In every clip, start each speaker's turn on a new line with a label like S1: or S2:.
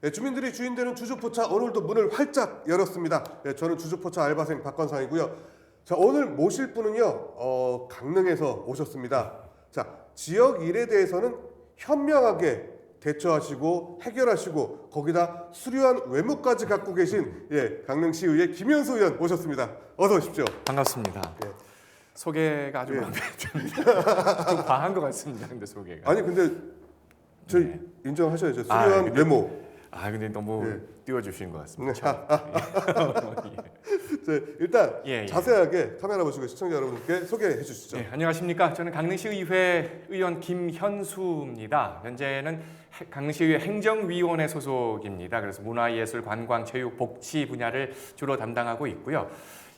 S1: 네, 주민들이 주인되는 주주포차 오늘도 문을 활짝 열었습니다. 네, 저는 주주포차 알바생 박건상이고요. 자, 오늘 모실 분은요, 강릉에서 오셨습니다. 자, 지역 일에 대해서는 현명하게 대처하시고 해결하시고 거기다 수려한 외모까지 갖고 계신 강릉시의회 김현수 의원 모셨습니다. 어서 오십시오.
S2: 반갑습니다.
S1: 네.
S2: 소개가 아주
S1: 예.
S2: 마음에 듭니다. 좀 과한 것 같습니다. 근데 소개가.
S1: 아니 근데 저희
S2: 네.
S1: 인정하셔야죠. 수려한
S2: 근데-
S1: 외모.
S2: 근데 너무
S1: 예.
S2: 띄워주신 것 같습니다.
S1: 자, 일단
S2: 예.
S1: 자세하게 카메라 보시고 시청자 여러분께 소개해 주시죠.
S2: 네, 안녕하십니까. 저는 강릉시의회 의원 김현수입니다. 현재는 강릉시의회 행정위원회 소속입니다. 그래서 문화예술, 관광, 체육, 복지 분야를 주로 담당하고 있고요.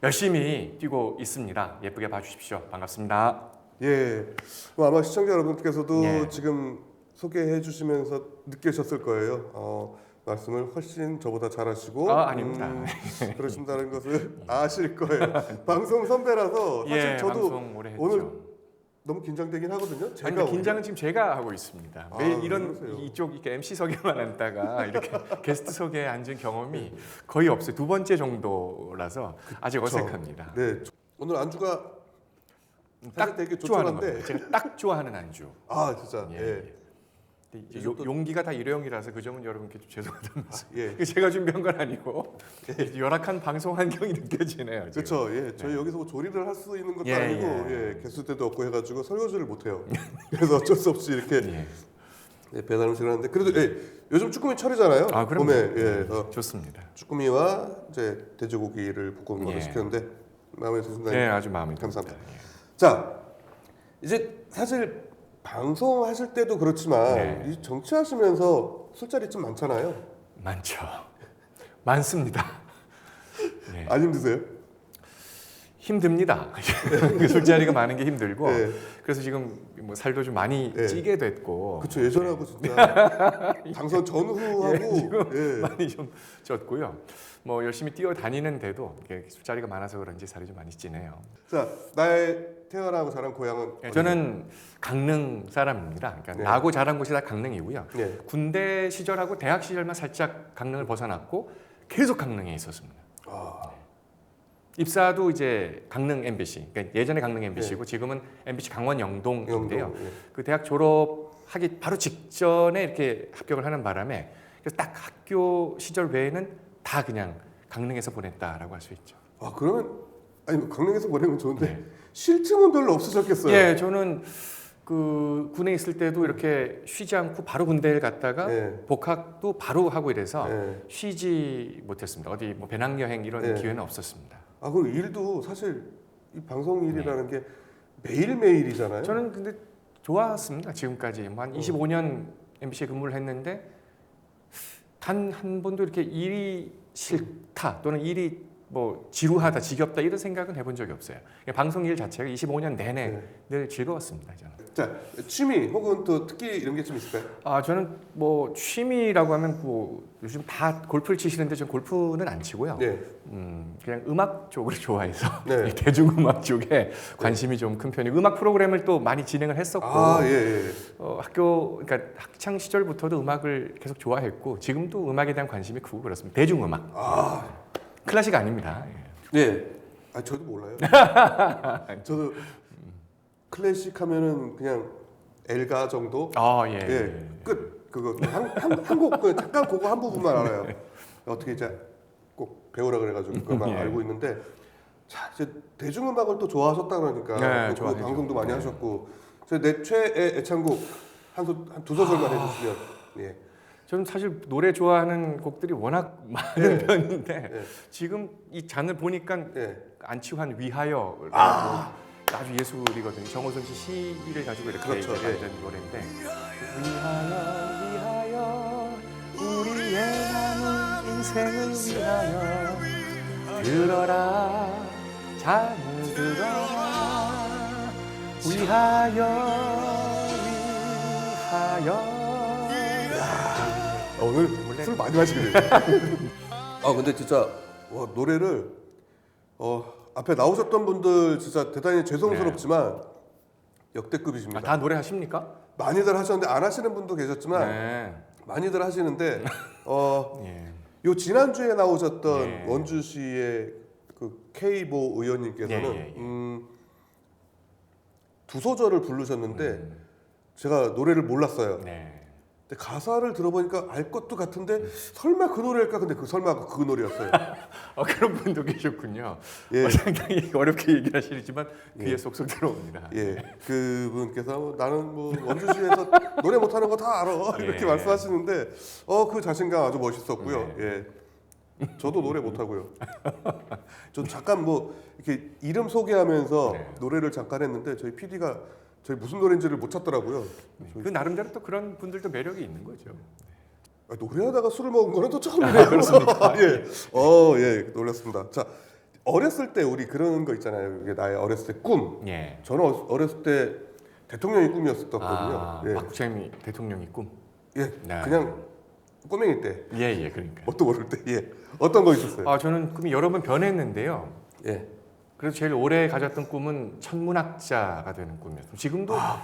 S2: 열심히 뛰고 있습니다. 예쁘게 봐주십시오. 반갑습니다.
S1: 예, 뭐 아마 시청자 여러분께서도
S2: 예.
S1: 지금 소개해 주시면서 느끼셨을 거예요. 말씀을 훨씬 저보다 잘하시고
S2: 아닙니다.
S1: 그러신다는 것을 아실 거예요. 방송 선배라서 사실
S2: 예,
S1: 저도
S2: 방송 오래 했죠.
S1: 오늘 너무 긴장되긴 하거든요.
S2: 아니,
S1: 제가
S2: 근데 긴장은 지금 제가 하고 있습니다. 매일 이런
S1: 그러세요.
S2: 이쪽 이렇게 MC석에만 앉다가 이렇게 게스트석에 앉은 경험이 거의 없어요. 두 번째 정도라서 아직 어색합니다.
S1: 네, 오늘 안주가
S2: 딱
S1: 사실 되게
S2: 좋아하는
S1: 조촐한데
S2: 겁니다. 제가 딱 좋아하는 안주.
S1: 진짜
S2: 예. 근데 이제
S1: 요즘 또-
S2: 용기가 다 일회용이라서 그 점은 여러분께 좀 죄송하다면서.
S1: 예.
S2: 제가 준비한 건 아니고 열악한 방송 환경이 느껴지네요. 지금.
S1: 그렇죠. 예, 저희 여기서 뭐 조리를 할 수 있는 것도
S2: 예,
S1: 아니고 개수대도 없고 해가지고 설거지를 못 해요. 그래서 어쩔 수 없이 이렇게
S2: 예.
S1: 배달 음식을 하는데 그래도 요즘 쭈꾸미 철이잖아요.
S2: 그럼요.
S1: 봄에 그래서
S2: 좋습니다.
S1: 쭈꾸미와 이제 돼지고기를 볶은 거를
S2: 예.
S1: 시켰는데 마음에 드신다니
S2: 네, 아주 마음이
S1: 감사합니다.
S2: 듭니다.
S1: 자, 이제 사실 방송하실 때도 그렇지만
S2: 네.
S1: 이 정치하시면서 술자리 좀 많잖아요.
S2: 많죠. 많습니다. 네.
S1: 안 힘드세요?
S2: 힘듭니다. 그 술자리가 많은 게 힘들고
S1: 네.
S2: 그래서 지금 뭐 살도 좀 많이
S1: 네.
S2: 찌게 됐고
S1: 그렇죠. 예전하고 진짜 당선 전후하고
S2: 지금 많이 좀 쪘고요. 뭐 열심히 뛰어다니는데도 이게 술자리가 많아서 그런지 살이 좀 많이 찌네요.
S1: 자, 나의 태어나고 자란 고향은
S2: 저는 강릉 사람입니다. 그러니까
S1: 네.
S2: 나고 자란 곳이 다 강릉이고요.
S1: 네.
S2: 군대 시절하고 대학 시절만 살짝 강릉을 벗어났고 계속 강릉에 있었습니다. 입사도 이제 강릉 MBC, 그러니까 예전에 강릉 MBC고 지금은 MBC 강원 영동인데요.
S1: 영동, 예.
S2: 그 대학 졸업하기 바로 직전에 이렇게 합격을 하는 바람에 그래서 딱 학교 시절 외에는 다 그냥 강릉에서 보냈다라고 할 수 있죠.
S1: 그러면 아니 뭐 강릉에서 보내면 좋은데
S2: 네.
S1: 쉴 틈은 별로 없으셨겠어요.
S2: 예, 저는 그 군에 있을 때도 이렇게 쉬지 않고 바로 군대를 갔다가
S1: 네.
S2: 복학도 바로 하고 이래서
S1: 네.
S2: 쉬지 못했습니다. 어디 뭐 배낭여행 이런
S1: 네.
S2: 기회는 없었습니다.
S1: 그리고 일도 사실 이 방송 일이라는 게 매일 매일이잖아요.
S2: 저는 근데 좋았습니다. 지금까지 뭐 한 25년 MBC에 근무를 했는데 단 한 번도 이렇게 일이 싫다 또는 일이 뭐 지루하다, 지겹다 이런 생각은 해본 적이 없어요. 그냥 방송 일 자체가 25년 내내
S1: 네.
S2: 늘 즐거웠습니다. 저는.
S1: 자, 취미 혹은 또 특기 이런 게 좀 있을까요?
S2: 저는 뭐 취미라고 하면 뭐 요즘 다 골프를 치시는데 전 골프는 안 치고요.
S1: 네.
S2: 그냥 음악 쪽을 좋아해서
S1: 네.
S2: 대중음악 쪽에 관심이 좀 큰 편이고 음악 프로그램을 또 많이 진행을 했었고
S1: 예.
S2: 학교 그러니까 학창 시절부터도 음악을 계속 좋아했고 지금도 음악에 대한 관심이 크고 그렇습니다. 대중음악. 클래식 아닙니다.
S1: 네. 저도 몰라요. 저도 클래식 하면은 그냥 엘가 정도.
S2: 예.
S1: 끝. 그거 한곡 그 잠깐 그거 한 부분만 알아요. 어떻게 이제 꼭 배우라 그래가지고 그거만
S2: 예.
S1: 알고 있는데 자 이제 대중음악을 또 좋아하셨다 그러니까
S2: 네,
S1: 또
S2: 좋아하죠.
S1: 방송도 많이
S2: 네.
S1: 하셨고 내 최애 애창곡 두 소절만 해주시면 예.
S2: 저는 사실 노래 좋아하는 곡들이 워낙 많은 편인데 지금 이 잔을 보니까 안치환 위하여라고 아주 예술이거든요. 정호선 씨 시를 가지고 이렇게
S1: 그렇죠.
S2: 이제 만든 노래인데 위하여 우리의 남은 인생을 위하여 들어라 잔을 들어라 위하여
S1: 오늘 술 많이 마시게 돼요. 근데 진짜 노래를 앞에 나오셨던 분들 진짜 대단히 죄송스럽지만 역대급이십니다.
S2: 다 노래하십니까?
S1: 많이들 하셨는데 안 하시는 분도 계셨지만
S2: 네.
S1: 많이들 하시는데
S2: 예.
S1: 요 지난주에 나오셨던
S2: 예.
S1: 원주시의 그 K모 의원님께서는
S2: 예, 예.
S1: 두 소절을 부르셨는데 제가 노래를 몰랐어요.
S2: 네.
S1: 근데 가사를 들어보니까 알 것도 같은데 설마 그 노래일까? 근데 그 설마 그 노래였어요.
S2: 그런 분도 계셨군요.
S1: 예.
S2: 상당히 어렵게 얘기를 하시지만 귀에
S1: 예.
S2: 쏙쏙 들어옵니다.
S1: 예, 그분께서 나는 뭐 원주시에서 노래 못하는 거 다 알아 이렇게
S2: 예.
S1: 말씀하시는데 그 자신감 아주 멋있었고요. 예, 저도 노래 못하고요. 전 잠깐 뭐 이렇게 이름 소개하면서
S2: 네.
S1: 노래를 잠깐 했는데 저희 PD가 저희 무슨 노래인지를 못 찾더라고요.
S2: 그 나름대로 또 그런 분들도 매력이 있는 거죠.
S1: 노래하다가 술을 먹은 거는 또 처음이네요. 그렇습니까? 예, 예, 놀랐습니다. 자, 어렸을 때 우리 그런 거 있잖아요. 이게 나의 어렸을 때 꿈.
S2: 예.
S1: 저는 어렸을 때 대통령이 꿈이었었거든요. 예.
S2: 박주영 대통령이 꿈.
S1: 예,
S2: 네.
S1: 그냥 꼬맹이 때,
S2: 예, 그러니까.
S1: 뭣도 모를 때, 예, 어떤 거 있었어요?
S2: 저는 꿈이 여러 번 변했는데요.
S1: 예,
S2: 그래서 제일 오래 가졌던 꿈은 천문학자가 되는 꿈이었어요.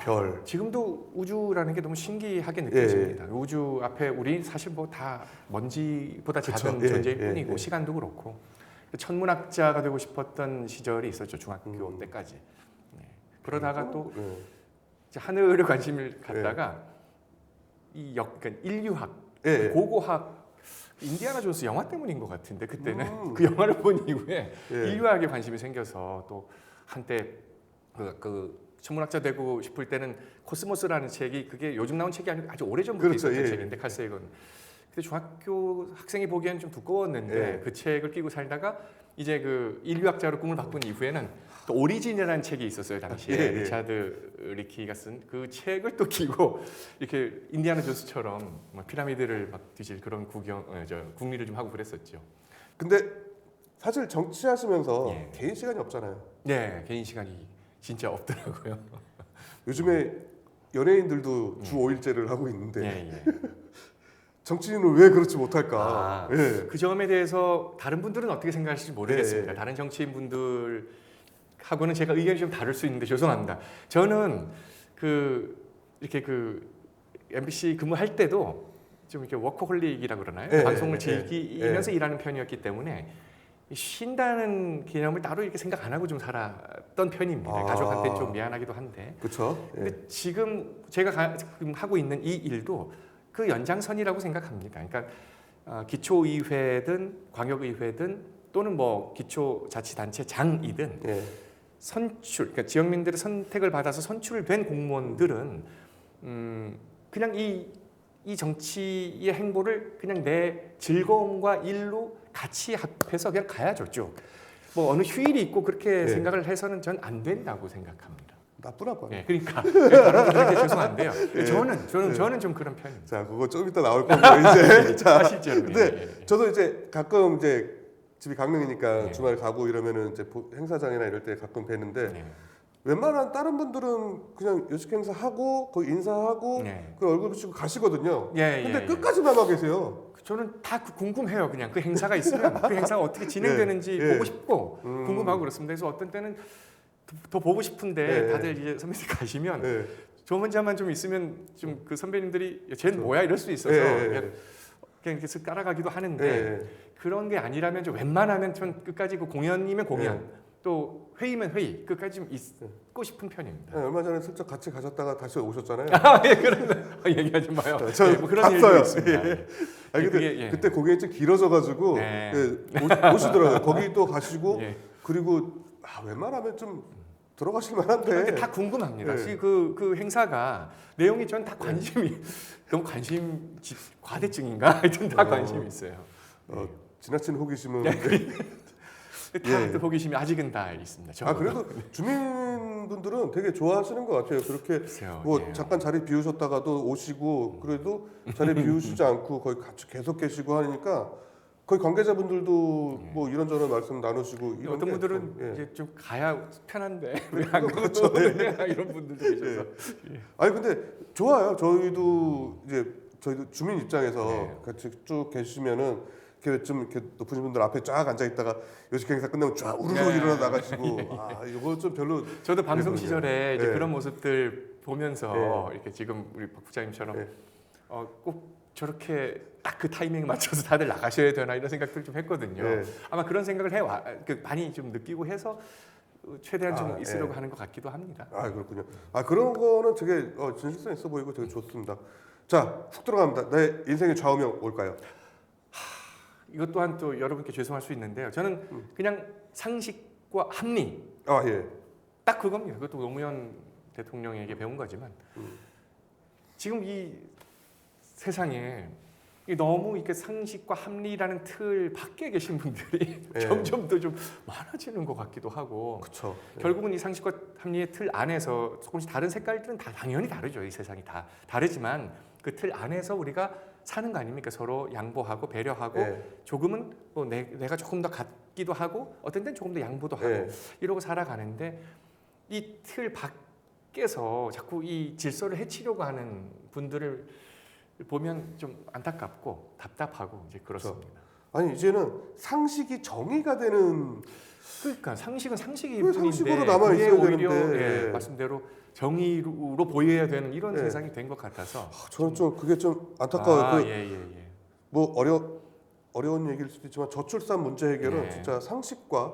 S1: 별,
S2: 지금도 우주라는 게 너무 신기하게 느껴집니다. 우주 앞에 우리 사실 뭐 다 먼지보다 작은
S1: 그쵸.
S2: 존재일
S1: 예,
S2: 뿐이고
S1: 예.
S2: 시간도 그렇고 천문학자가 되고 싶었던 시절이 있었죠. 중학교 때까지. 네. 그러다가 또
S1: 예.
S2: 이제 하늘에 관심을 갖다가 그러니까 인류학,
S1: 예.
S2: 고고학, 인디아나 존스 영화 때문인 것 같은데 그때는 그 영화를 본 이후에
S1: 예.
S2: 인류학에 관심이 생겨서 또 한때 그 천문학자 되고 싶을 때는 코스모스라는 책이 그게 요즘 나온 책이 아니고 아주 오래전부터
S1: 그렇죠.
S2: 있었던
S1: 예.
S2: 책인데 칼세이건 그때 중학교 학생이 보기에는 좀 두꺼웠는데
S1: 예.
S2: 그 책을 끼고 살다가 이제 그 인류학자로 꿈을 바꾼 이후에는 또 오리진이라는 책이 있었어요 당시에
S1: 예.
S2: 리차드 리키가 쓴 그 책을 또 끼고 이렇게 인디아나 존스처럼 막 피라미드를 막 뒤질 그런 국리를 좀 하고 그랬었죠.
S1: 근데 사실 정치하시면서
S2: 예.
S1: 개인 시간이 없잖아요.
S2: 네, 개인 시간이 진짜 없더라고요.
S1: 요즘에 연예인들도 주 5일제를 하고 있는데
S2: 예.
S1: 정치인은 왜 그렇지 못할까? 예.
S2: 그 점에 대해서 다른 분들은 어떻게 생각하실지 모르겠습니다.
S1: 예.
S2: 다른 정치인 분들하고는 제가 의견이 좀 다를 수 있는데 죄송합니다. 저는 이렇게 MBC 근무할 때도 좀 이렇게 워커홀릭이라 그러나요?
S1: 예,
S2: 방송을
S1: 예,
S2: 즐기면서 일하는 편이었기 때문에 쉰다는 개념을 따로 이렇게 생각 안 하고 좀 살았던 편입니다. 가족한테 좀 미안하기도 한데.
S1: 그렇죠. 예.
S2: 근데 지금 제가 지금 하고 있는 이 일도 그 연장선이라고 생각합니다. 그러니까 기초의회든 광역의회든 또는 뭐 기초자치단체장이든
S1: 예.
S2: 그러니까 지역민들의 선택을 받아서 선출된 공무원들은 그냥 이 정치의 행보를 그냥 내 즐거움과 일로 같이 합해서 그냥 가야죠 쭉. 뭐 어느 휴일이 있고 그렇게 생각을 해서는 전 안 된다고 생각합니다.
S1: 나쁜 아빠네.
S2: 네, 그러니까 다른 분들에게 죄송한데요.
S1: 예.
S2: 저는 좀 그런 편입니다.
S1: 자, 그거 좀 이따 나올 거고요. 이제 자,
S2: 실제로.
S1: 근데 저도 이제 가끔 이제 집이 강릉이니까
S2: 예.
S1: 주말에 가고 이러면은 이제 행사장이나 이럴 때 가끔 뵈는데
S2: 네.
S1: 웬만한 다른 분들은 그냥 요식 행사 하고 거기 인사하고
S2: 네.
S1: 그 얼굴 붙이고 가시거든요.
S2: 예,
S1: 근데
S2: 예.
S1: 끝까지 남아 계세요.
S2: 저는 다 궁금해요. 그냥 그 행사가 있으면 그 행사가 어떻게 진행되는지
S1: 예, 예.
S2: 보고 싶고 궁금하고 그렇습니다. 그래서 어떤 때는 더 보고 싶은데
S1: 예.
S2: 다들 이제 선배님 가시면
S1: 예.
S2: 저 혼자만 좀 있으면 좀 그 선배님들이 쟤는 뭐야 이럴 수 있어서
S1: 예,
S2: 그냥 이렇게 쓱 따라가기도 하는데
S1: 예.
S2: 그런 게 아니라면 좀 웬만하면 전 끝까지 그 공연이면 공연
S1: 예.
S2: 또 회의면 회의 끝까지 좀 있고 싶은 편입니다.
S1: 네, 얼마 전에 슬쩍 같이 가셨다가 다시 오셨잖아요.
S2: 그런 얘기하지 마요.
S1: 저
S2: 뭐 그런
S1: 봤어요.
S2: 일도 있습니다.
S1: 예. 아니 근데
S2: 그게,
S1: 그때 고객이 좀 길어져가지고
S2: 네.
S1: 오시더라고요. 거기 또 가시고
S2: 예.
S1: 그리고 웬만하면 좀 들어가실 만한데.
S2: 근데 다 궁금합니다.
S1: 네.
S2: 그 행사가 내용이 전 다 관심이 너무 과대증인가? 하여튼 다 관심이 있어요.
S1: 지나친 호기심은.
S2: 다
S1: 예.
S2: 호기심이 아직은 다 있습니다. 저보다.
S1: 그래도 주민분들은 되게 좋아하시는 것 같아요. 그렇게
S2: 글쎄요,
S1: 뭐
S2: 예.
S1: 잠깐 자리 비우셨다가도 오시고 그래도 자리 비우시지 않고 거기 같이 계속 계시고 하니까 거기 관계자분들도 뭐 이런저런 말씀 나누시고 이런
S2: 어떤
S1: 게
S2: 분들은
S1: 좀, 예.
S2: 이제 좀 가야 편한데 왜 안 가고
S1: 그렇죠.
S2: 이런 분들도 계셔서
S1: 아니 근데 좋아요. 저희도 주민 입장에서
S2: 네.
S1: 같이 쭉 계시면은 이렇게 좀 이렇게 높으신 분들 앞에 쫙 앉아 있다가 요식 행사 끝나면 쫙 우르르
S2: 네.
S1: 일어나 나가시고 아 이거 좀 별로.
S2: 저도 방송
S1: 그랬거든요.
S2: 시절에 이제
S1: 네.
S2: 그런 모습들 보면서
S1: 네.
S2: 이렇게 지금 우리 박 부장님처럼
S1: 네.
S2: 꼭 저렇게 딱 그 타이밍에 맞춰서 다들 나가셔야 되나 이런 생각들 좀 했거든요.
S1: 네.
S2: 아마 그런 생각을 해와 많이 좀 느끼고 해서 최대한 좀
S1: 아,
S2: 있으려고
S1: 네.
S2: 하는 것 같기도 합니다.
S1: 아 그렇군요. 아 그런 거는 되게 진실성 있어 보이고 되게 좋습니다. 자 훅 들어갑니다. 내 인생의 좌우명 뭘까요?
S2: 이것 또한 또 여러분께 죄송할 수 있는데요. 저는 그냥 상식과 합리
S1: 아 예.
S2: 딱 그겁니다. 그것도 노무현 대통령에게 배운 거지만 지금 이 세상에 너무 이렇게 상식과 합리라는 틀 밖에 계신 분들이
S1: 예.
S2: 점점 더 좀 많아지는 것 같기도 하고
S1: 그렇죠.
S2: 결국은 이 상식과 합리의 틀 안에서 조금씩 다른 색깔들은 다 당연히 다르죠. 이 세상이 다 다르지만 그 틀 안에서 우리가 사는 거 아닙니까? 서로 양보하고 배려하고
S1: 예.
S2: 조금은 뭐 내가 조금 더 갖기도 하고 어떤 때는 조금 더 양보도 하고
S1: 예.
S2: 이러고 살아가는데 이 틀 밖에서 자꾸 이 질서를 해치려고 하는 분들을 보면 좀 안타깝고 답답하고 이제 그렇습니다.
S1: 아니 이제는 상식이 정의가 되는
S2: 그러니까 상식은 상식일
S1: 왜
S2: 뿐인데
S1: 상식으로 남아
S2: 그게
S1: 있어야
S2: 오히려
S1: 되는데.
S2: 예, 말씀대로 정의로 보여야 되는 이런
S1: 예.
S2: 세상이 된 것 같아서
S1: 저는 좀 그게 좀 안타까워요. 그
S2: 예예예.
S1: 뭐 어려운 얘기일 수도 있지만 저출산 문제 해결은
S2: 네.
S1: 진짜 상식과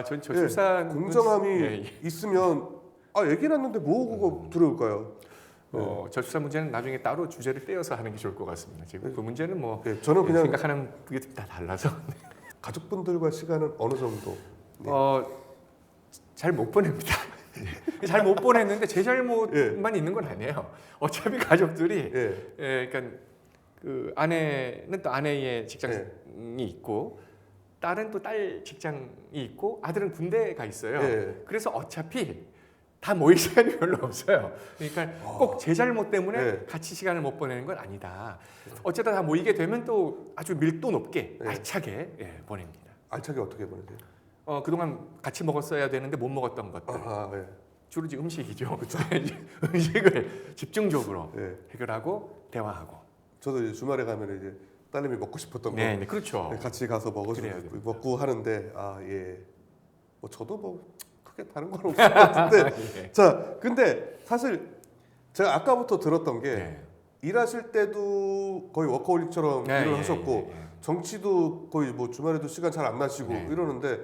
S2: 전 저출산
S1: 공정함이
S2: 예, 예.
S1: 있으면 얘기를 했는데 뭐 그거 두려울까요?
S2: 저출산 문제는 나중에 따로 주제를 떼어서 하는 게 좋을 것 같습니다. 지금 그 문제는 뭐
S1: 네, 저는 그냥
S2: 생각하는 그게 다 달라서
S1: 가족분들과 시간은 어느 정도. 네.
S2: 잘 못 보냅니다. 잘 못 보냈는데 제 잘못만 있는 건 아니에요. 어차피 가족들이
S1: 예.
S2: 그러니까 그 아내는 또 아내의 직장이 있고 딸은 또 딸 직장이 있고 아들은 군대가 있어요.
S1: 예.
S2: 그래서 어차피 다 모일 시간이 별로 없어요. 그러니까 꼭 제 잘못 때문에
S1: 네.
S2: 같이 시간을 못 보내는 건 아니다. 어쩌다 다 모이게 되면 또 아주 밀도 높게
S1: 네.
S2: 알차게 보냅니다.
S1: 알차게 어떻게 보내세요?
S2: 그동안 같이 먹었어야 되는데 못 먹었던 것들
S1: 예.
S2: 주로 이제 음식이죠. 음식을 집중적으로
S1: 예.
S2: 해결하고 대화하고.
S1: 저도 이제 주말에 가면 이제 딸내미 먹고 싶었던 거
S2: 네, 그렇죠.
S1: 같이 가서
S2: 그래야 됩니다.
S1: 먹고 하는데 예. 뭐 저도 뭐 크게 다른 건 없을 것 같은데.
S2: 예.
S1: 자, 근데 사실 제가 아까부터 들었던 게
S2: 네.
S1: 일하실 때도 거의 워커홀릭처럼
S2: 네,
S1: 일을
S2: 예,
S1: 하셨고
S2: 예, 예.
S1: 정치도 거의 뭐 주말에도 시간 잘 안 나시고
S2: 네.
S1: 이러는데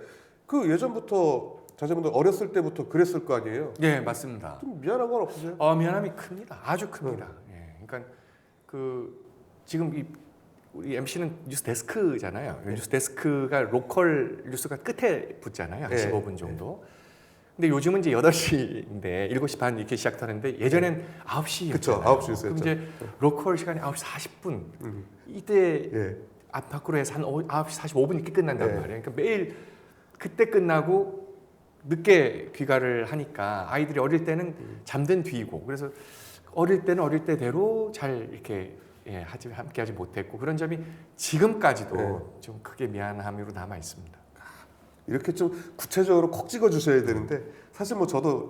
S1: 그 예전부터 자제분들 어렸을 때부터 그랬을 거 아니에요?
S2: 네, 맞습니다.
S1: 좀 미안한 건 없으세요?
S2: 미안함이 큽니다. 아주 큽니다. 예. 그러니까 그 지금 우리 MC는 뉴스 데스크잖아요. 뉴스 데스크가 로컬 뉴스가 끝에 붙잖아요. 한
S1: 네.
S2: 15분 정도. 근데 요즘은 이제 8시인데 7시 반 이렇게 시작하는데 예전엔 9시였잖아요.
S1: 그쵸, 9시 뉴스였죠.
S2: 그럼 이제 로컬 시간이 9시 40분. 이때
S1: 예.
S2: 앞 밖으로 해서 한 9시 45분 이렇게 끝난단
S1: 네.
S2: 말이에요. 그러니까 매일 그때 끝나고 늦게 귀가를 하니까 아이들이 어릴 때는 잠든 뒤이고 그래서 어릴 때는 어릴 때대로 잘 이렇게 함께하지 못했고 그런 점이 지금까지도
S1: 네.
S2: 좀 크게 미안함으로 남아 있습니다.
S1: 이렇게 좀 구체적으로 콕 찍어 주셔야 되는데 사실 뭐 저도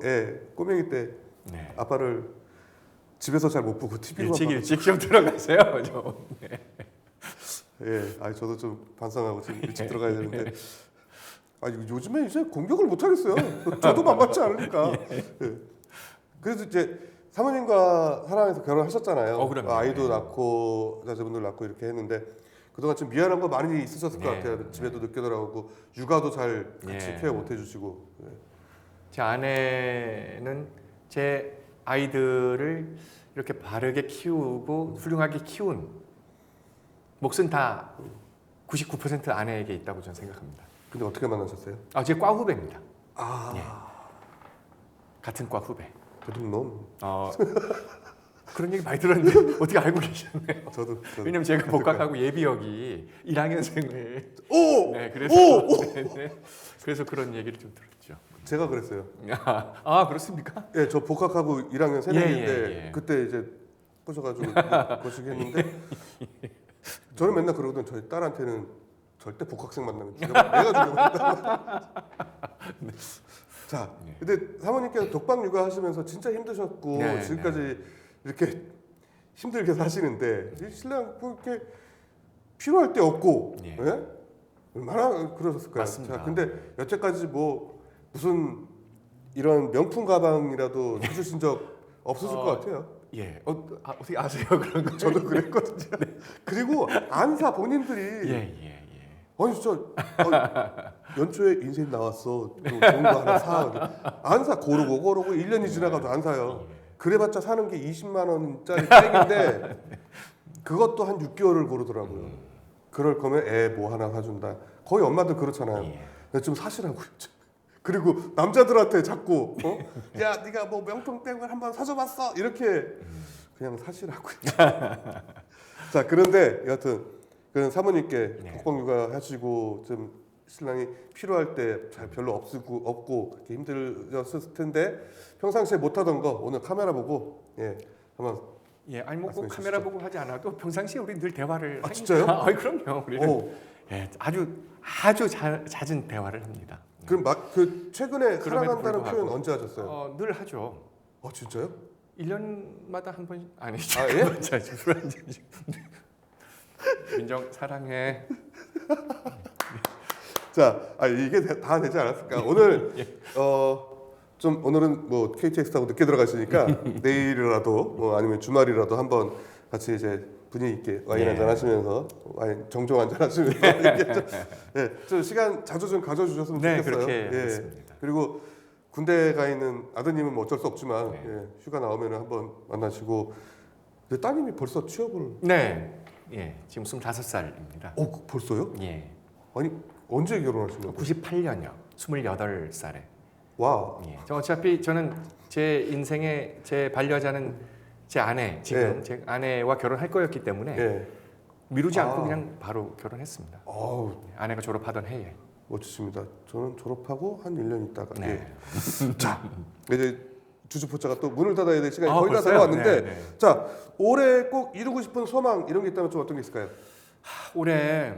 S1: 꼬맹이 때
S2: 네.
S1: 아빠를 집에서 잘 못 보고 TV만
S2: 일찍 좀 들어가세요. 좀.
S1: 저도 좀 반성하고 지금 일찍 들어가야 되는데 요즘에 이제 공격을 못 하겠어요. 저도 만만치 않으니까. 예. 그래서 이제 사모님과 사랑해서 결혼하셨잖아요.
S2: 그럼요.
S1: 아이도
S2: 네.
S1: 낳고 자제분들 낳고 이렇게 했는데 그동안 좀 미안한 거 많이 있으셨을 것
S2: 네.
S1: 같아요. 집에도 늦게 돌아오고 육아도 잘 같이
S2: 네.
S1: 케어 못 해주시고.
S2: 제 아내는 제 아이들을 이렇게 바르게 키우고 훌륭하게 키운 몫은 다 99% 아내에게 있다고 저는 생각합니다.
S1: 근데 어떻게 만나셨어요?
S2: 제 과 후배입니다.
S1: 아,
S2: 같은 과 후배.
S1: 도둑놈.
S2: 그런 얘기 많이 들었는데 어떻게 알고 계셨네요.
S1: 저도.
S2: 왜냐면 제가 복학하고 예비역이 1학년생을
S1: 오!
S2: 그래서
S1: 오!
S2: 그래서 그런 얘기를 좀 들었죠.
S1: 제가 그랬어요.
S2: 그렇습니까?
S1: 예, 저 복학하고 1학년 새내기인데
S2: 예.
S1: 그때 이제 꼬셔가지고 거시기 했는데 저는 맨날 그러거든. 저희 딸한테는 절대 복학생 만나면 내가 죽여버린다. 자, 근데 사모님께서 독박 육아하시면서 진짜 힘드셨고 지금까지 이렇게 힘들게 사시는데 이 신랑 뭐 이렇게 필요할 때 없고,
S2: 예.
S1: 예? 얼마나 그러셨을까요?
S2: 맞습니다.
S1: 자, 근데 여태까지 뭐 무슨 이런 명품 가방이라도 사주신 적 없으실 것 같아요.
S2: 예. 어떻게 아세요 그런 거?
S1: 저도 그랬거든요. 그리고 안사 본인들이
S2: 예.
S1: 아니 진짜 연초에 인생 나왔어. 좀 좋은 거 하나 사. 안 사. 고르고 1년이 지나가도 안 사요. 그래봤자 사는 게 20만 원짜리 백인데 그것도 한 6개월을 고르더라고요. 그럴 거면 애 뭐 하나 사준다. 거의 엄마들 그렇잖아요.
S2: 예.
S1: 좀 사시라고요. 그리고 남자들한테 자꾸 야 네가 뭐 명품 백을 한번 사줘봤어 이렇게 그냥 사시라고요. 자 그런데 여하튼 그 사모님께
S2: 네.
S1: 독방 육아하시고 좀 신랑이 필요할 때 잘 별로 없고 이렇게 힘들었을 텐데 평상시에 못하던 거 오늘 카메라 보고 한번
S2: 예, 아니 뭐 꼭
S1: 말씀해
S2: 카메라
S1: 주시죠.
S2: 보고 하지 않아도 평상시에 우리 늘 대화를
S1: 아, 진짜요?
S2: 아, 그럼요. 우리는
S1: 오,
S2: 예, 아주 잦은 대화를 합니다.
S1: 그럼 막 그 최근에
S2: 그럼에도
S1: 사랑한다는
S2: 불구하고.
S1: 표현 언제 하셨어요?
S2: 늘 하죠.
S1: 진짜요?
S2: 1년마다 한 번 아니
S1: 아, 예?
S2: 술한 잔. 민정 사랑해.
S1: 자, 이게 다 되지 않았을까? 오늘 좀 오늘은 뭐 KTX 타고 늦게 들어가시니까 내일이라도 뭐 아니면 주말이라도 한번 같이 이제 분위기 있게 와인
S2: 네.
S1: 한잔 하시면서 와인 정종 한잔 하시면서 이렇게 좀 시간 자주 좀 가져주셨으면
S2: 네,
S1: 좋겠어요.
S2: 그렇게 하겠습니다.
S1: 그리고 군대 가 있는 아드님은 뭐 어쩔 수 없지만
S2: 네.
S1: 휴가 나오면 한번 만나시고. 근데 따님이 벌써 취업을?
S2: 네, 예, 지금 25살입니다.
S1: 벌써요?
S2: 예,
S1: 아니 언제 결혼하신 거예요?
S2: 98년요, 28살에.
S1: 와.
S2: 예, 어차피 저는 제 인생의 제 반려자는 제 아내, 지금
S1: 네.
S2: 제 아내와 결혼할 거였기 때문에
S1: 예.
S2: 미루지 않고
S1: 아.
S2: 그냥 바로 결혼했습니다.
S1: 아우
S2: 아내가 졸업하던 해에.
S1: 멋지십니다. 저는 졸업하고 한 1년 있다가
S2: 네.
S1: 자 이제 주주포차가 또 문을 닫아야 될 시간이
S2: 아,
S1: 거의 다
S2: 벌써요?
S1: 다가왔는데
S2: 네, 네.
S1: 자 올해 꼭 이루고 싶은 소망 이런 게 있다면 좀 어떤 게 있을까요?
S2: 올해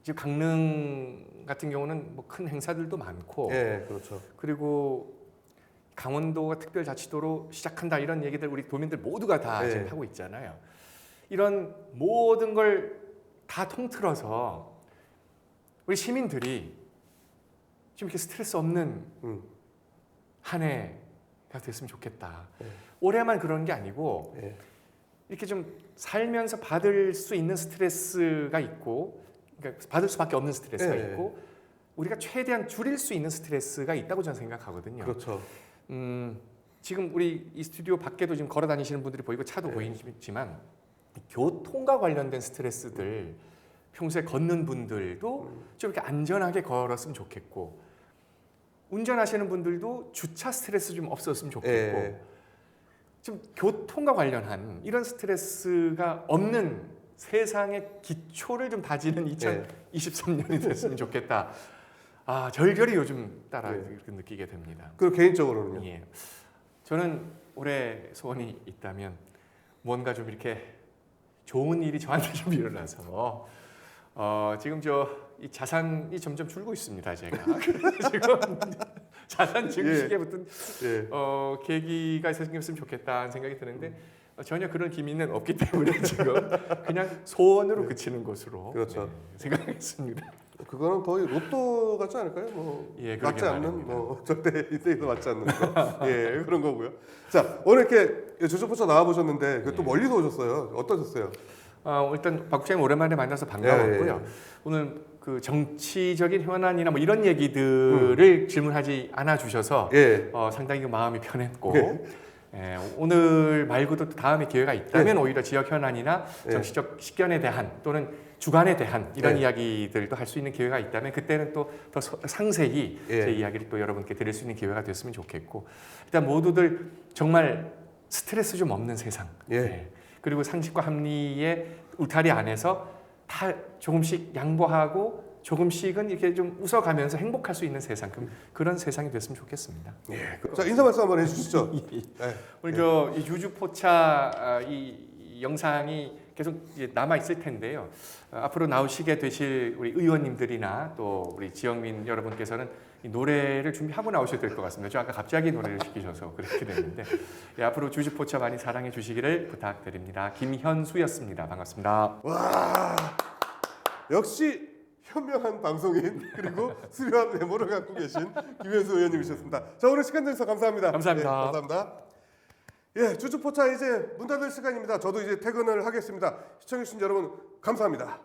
S2: 지금 강릉 같은 경우는 뭐 큰 행사들도 많고
S1: 예, 그렇죠.
S2: 그리고 강원도가 특별자치도로 시작한다 이런 얘기들 우리 도민들 모두가 다
S1: 네.
S2: 지금 하고 있잖아요. 이런 모든 걸 다 통틀어서 우리 시민들이 좀 이렇게 스트레스 없는 한 해가 됐으면 좋겠다.
S1: 네.
S2: 올해만 그런 게 아니고
S1: 예.
S2: 이렇게 좀 살면서 받을 수 있는 스트레스가 있고, 그러니까 받을 수밖에 없는 스트레스가
S1: 네.
S2: 있고, 우리가 최대한 줄일 수 있는 스트레스가 있다고 저는 생각하거든요.
S1: 그렇죠.
S2: 지금 우리 이 스튜디오 밖에도 지금 걸어 다니시는 분들이 보이고 차도
S1: 네.
S2: 보이지만 교통과 관련된 스트레스들 평소에 걷는 분들도 좀 이렇게 안전하게 걸었으면 좋겠고, 운전하시는 분들도 주차 스트레스 좀 없었으면 좋겠고,
S1: 예.
S2: 좀 교통과 관련한 이런 스트레스가 없는 세상의 기초를 좀 다지는 2023년이 됐으면 좋겠다. 절절히 요즘 따라
S1: 네.
S2: 이렇게 느끼게 됩니다.
S1: 그리고 개인적으로는요.
S2: 예. 저는 올해 소원이 있다면 뭔가 좀 이렇게 좋은 일이 저한테 좀 일어나서 지금 이 자산이 점점 줄고 있습니다. 제가 지금 자산 증식에 붙은
S1: 예.
S2: 계기가 생겼으면 좋겠다는 생각이 드는데 전혀 그런 기미는 없기 때문에 지금 그냥 소원으로 그치는 것으로
S1: 그렇죠.
S2: 생각하겠습니다.
S1: 그거는 거의 로또 같지 않을까요? 뭐
S2: 예,
S1: 맞지
S2: 그러게
S1: 않는
S2: 말입니다.
S1: 뭐 절대 인생에서 맞지 않는 거. 예, 그런 거고요. 자, 오늘 이렇게 주주포차 나와 보셨는데 또
S2: 예.
S1: 멀리서 오셨어요. 어떠셨어요?
S2: 일단 박 국장님 오랜만에 만나서 반가웠고요.
S1: 예, 예.
S2: 오늘 그 정치적인 현안이나 뭐 이런 얘기들을 질문하지 않아 주셔서
S1: 예.
S2: 상당히 그 마음이 편했고
S1: 예.
S2: 오늘 말고도 또 다음에 기회가 있다면 오히려 지역 현안이나
S1: 예.
S2: 정치적 식견에 대한 또는 주관에 대한 이런
S1: 예.
S2: 이야기들도 할 수 있는 기회가 있다면 그때는 또 더 상세히
S1: 예.
S2: 제 이야기를 또 여러분께 드릴 수 있는 기회가 됐으면 좋겠고, 일단 모두들 정말 스트레스 좀 없는 세상,
S1: 예.
S2: 그리고 상식과 합리의 울타리 안에서 다 조금씩 양보하고 조금씩은 이렇게 좀 웃어가면서 행복할 수 있는 세상, 그런 세상이 됐으면 좋겠습니다.
S1: 예. 자, 인사 말씀 한번 해주시죠. 네.
S2: 오늘 이 주주포차 이 영상이 계속 이제 남아 있을 텐데요. 앞으로 나오시게 되실 우리 의원님들이나 또 우리 지역민 여러분께서는 이 노래를 준비하고 나오셔야 될 것 같습니다. 저 아까 갑자기 노래를 시키셔서 그렇게 됐는데 앞으로 주주포차 많이 사랑해 주시기를 부탁드립니다. 김현수였습니다. 반갑습니다.
S1: 와. 역시 현명한 방송인 그리고 수려한 메모를 갖고 계신 김현수 의원님이셨습니다. 자, 오늘 시간 내주셔서 감사합니다.
S2: 감사합니다.
S1: 네, 감사합니다. 예, 주주포차 이제 문 닫을 시간입니다. 저도 이제 퇴근을 하겠습니다. 시청해주신 여러분 감사합니다.